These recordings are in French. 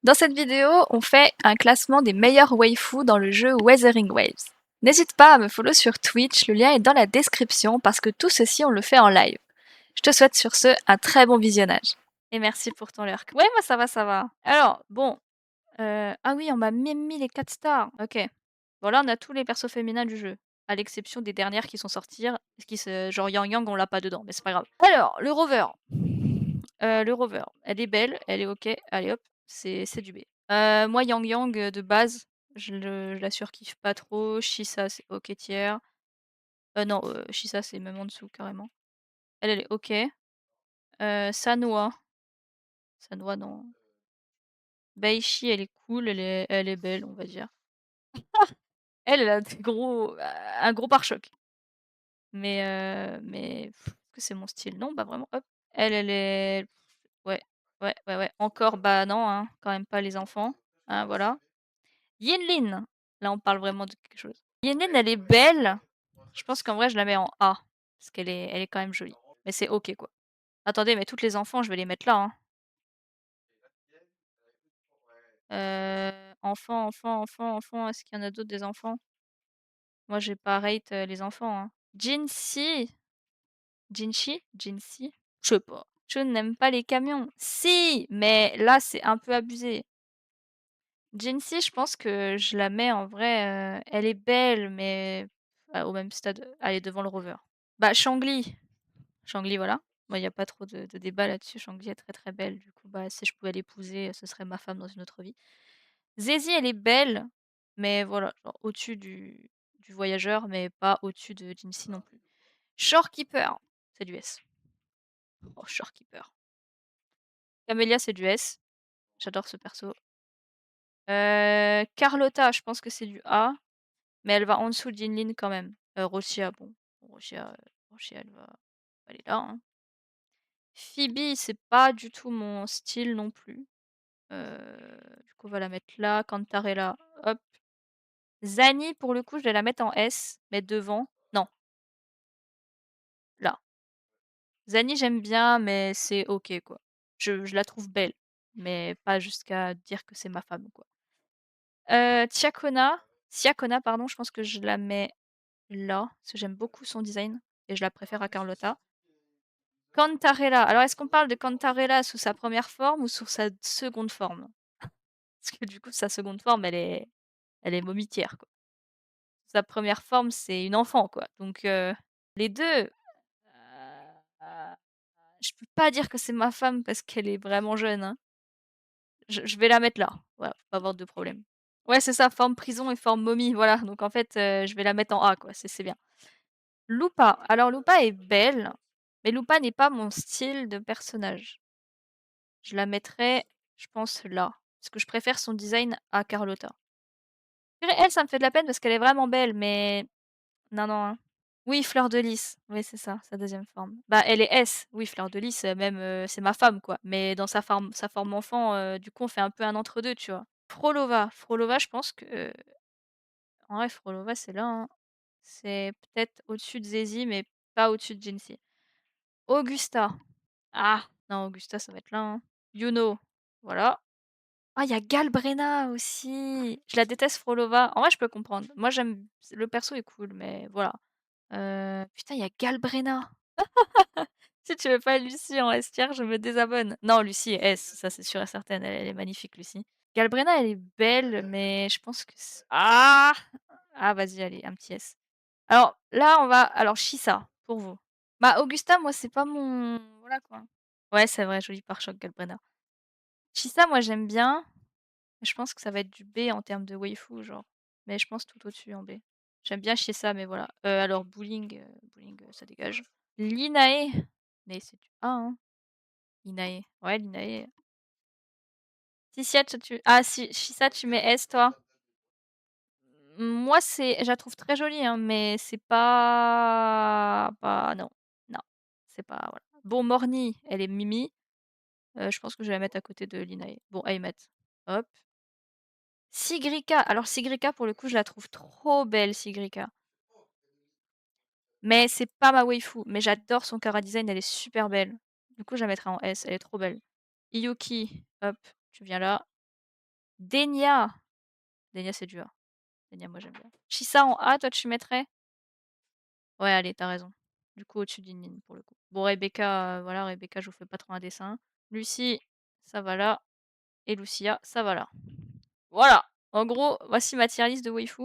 Dans cette vidéo, on fait un classement des meilleurs waifus dans le jeu Wuthering Waves. N'hésite pas à me follow sur Twitch, le lien est dans la description parce que tout ceci on le fait en live. Je te souhaite sur ce un très bon visionnage. Et merci pour ton lurk. Ouais, moi ça va, ça va. Alors, bon. Ah oui, on m'a même mis les 4 stars. Ok. Bon là, on a tous les persos féminins du jeu. À l'exception des dernières qui sont sorties. Genre Yang Yang, on l'a pas dedans, mais c'est pas grave. Alors, le rover. Le rover. Elle est belle, elle est ok. Allez hop, c'est du B. Moi, Yang Yang, de base, je la surkiffe pas trop. Shisa, c'est ok tiers. Non, Shisa, c'est même en dessous carrément. Elle est ok. Sanua. Sanua, non. Baishi, elle est cool, elle est belle, on va dire. Elle a des gros un gros pare-choc. Mais est-ce que c'est mon style? Non, pas vraiment. Hop. Elle est ouais, ouais, ouais, ouais. Encore, bah, non, hein, quand même pas les enfants, hein, voilà. Yinlin, là, on parle vraiment de quelque chose. Yinlin, elle est belle. Je pense qu'en vrai, je la mets en A parce qu'elle est quand même jolie. Mais c'est OK, quoi. Attendez, mais toutes les enfants, je vais les mettre là, hein. Enfants, est-ce qu'il y en a d'autres des enfants? Moi, j'ai pas rate, les enfants, hein. Jinxie, Jinxie? Jinxie? Je sais pas. Je n'aime pas les camions. Si, mais là, c'est un peu abusé. Jinxie, je pense que je la mets en vrai, elle est belle, mais au même stade, elle est devant le rover. Bah, Shangli. Shangli, voilà. Moi, il y a pas trop de débat là-dessus. Shangli est très, très belle. Du coup, bah, si je pouvais l'épouser, ce serait ma femme dans une autre vie. Zézie, elle est belle, mais voilà, genre au-dessus du voyageur, mais pas au-dessus de Jinxie non plus. Shorekeeper, c'est du S. Oh, Shorekeeper. Camélia, c'est du S. J'adore ce perso. Carlotta, je pense que c'est du A, mais elle va en dessous de Jinlin quand même. Rochia, bon, Rochia, elle est là, hein. Phoebe, c'est pas du tout mon style non plus. Du coup, on va la mettre là. Cantarella, hop. Zani, pour le coup, je vais la mettre en S, mais devant. Non, là. Zani, j'aime bien, mais c'est OK, quoi. Je la trouve belle, mais pas jusqu'à dire que c'est ma femme, quoi. Siakona, pardon, je pense que je la mets là, parce que j'aime beaucoup son design et je la préfère à Carlotta. Cantarella. Alors, est-ce qu'on parle de Cantarella sous sa première forme ou sous sa seconde forme? Parce que du coup, sa seconde forme, elle est momitière, quoi. Sa première forme, c'est une enfant, quoi. Donc, les 2, je peux pas dire que c'est ma femme parce qu'elle est vraiment jeune, hein. Je vais la mettre là, voilà, pour pas avoir de problème. Ouais, c'est ça, forme prison et forme momie, voilà. Donc en fait, je vais la mettre en A, quoi, c'est bien. Lupa. Alors Lupa est belle, mais Lupa n'est pas mon style de personnage. Je la mettrais, je pense, là, parce que je préfère son design à Carlotta. Elle, ça me fait de la peine parce qu'elle est vraiment belle, mais non, non, hein. Oui, Fleur de Lys, oui, c'est ça, sa deuxième forme. Bah, elle est S, oui, Fleur de Lys, même, c'est ma femme, quoi, mais dans sa forme enfant, du coup, on fait un peu un entre 2, tu vois? Frolova, je pense que, en vrai, Frolova, c'est là, hein. C'est peut-être au-dessus de Zézie, mais pas au-dessus de Jinxie. Augusta. Ah! Non, Augusta, ça va être là, hein. Yuno, voilà. Ah, il y a Galbrena aussi! Je la déteste Frolova. En vrai, je peux comprendre. Moi, j'aime le perso est cool, mais voilà. Putain, il y a Galbrena! Si tu veux pas Lucie en S tier, je me désabonne. Non, Lucie est S, ça c'est sûr et certain, elle est magnifique, Lucie. Galbrena, elle est belle, mais je pense que ah! Ah, vas-y, allez, un petit S. Alors là, alors Shisa, pour vous. Bah, Augusta, moi, c'est pas mon voilà, quoi. Ouais, c'est vrai, joli pare-choc, Galbrena. Shisa, moi, j'aime bien, mais je pense que ça va être du B en termes de waifu, genre. Mais je pense tout au-dessus en B. J'aime bien Shisa, mais voilà. Alors Bowling, ça dégage. Linae, mais c'est du A, hein. Linae. Ouais, Linae. Tissia, si, Shisa, tu mets S, toi? Moi, je la trouve très jolie, hein, mais c'est pas non, non, c'est pas voilà. Bon, Morny, elle est Mimi, je pense que je vais la mettre à côté de Linae. Bon, Aymet, hop. Sigrika, alors Sigrika, pour le coup, je la trouve trop belle, Sigrika. Mais c'est pas ma waifu, mais j'adore son chara design, elle est super belle. Du coup, je la mettrai en S, elle est trop belle. Iyuki, hop, tu viens là. Denia. Denia, c'est du A. Denia, moi, j'aime bien. Chissa en A, toi, tu mettrais? Ouais, allez, tu raison. Du coup, au-dessus d'Inine, pour le coup. Bon, Rebecca, voilà, Rebecca, je vous fais pas trop un dessin. Lucie, ça va là. Et Lucia, ça va là. Voilà! En gros, voici ma tier list de waifu.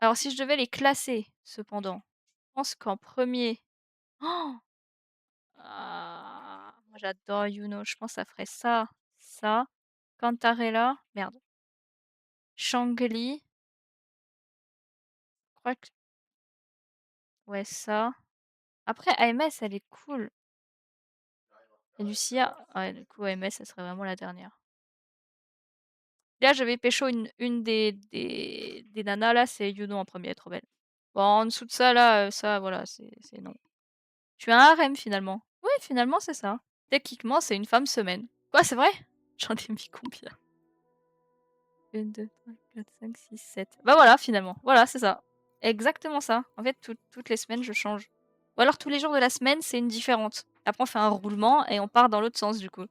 Alors si je devais les classer, cependant, je pense qu'en premier. Moi j'adore Yuno, je pense que ça ferait ça, ça, Cantarella, merde, Shangli, je crois que ouais ça. Après AMS elle est cool. Et Lucia, ouais du coup AMS ça serait vraiment la dernière. Là je vais pécho une des nanas là, c'est Yuno en premier, elle est trop belle. Bon en dessous de ça là, ça voilà, c'est non. Je suis un harem finalement. Oui finalement c'est ça. Techniquement c'est une femme semaine. Quoi c'est vrai? J'en ai mis combien? 1, 2, 3, 4, 5, 6, 7. Bah voilà, finalement. Voilà, c'est ça. Exactement ça. En fait, toutes les semaines, je change. Ou alors tous les jours de la semaine, c'est une différente. Après, on fait un roulement et on part dans l'autre sens du coup.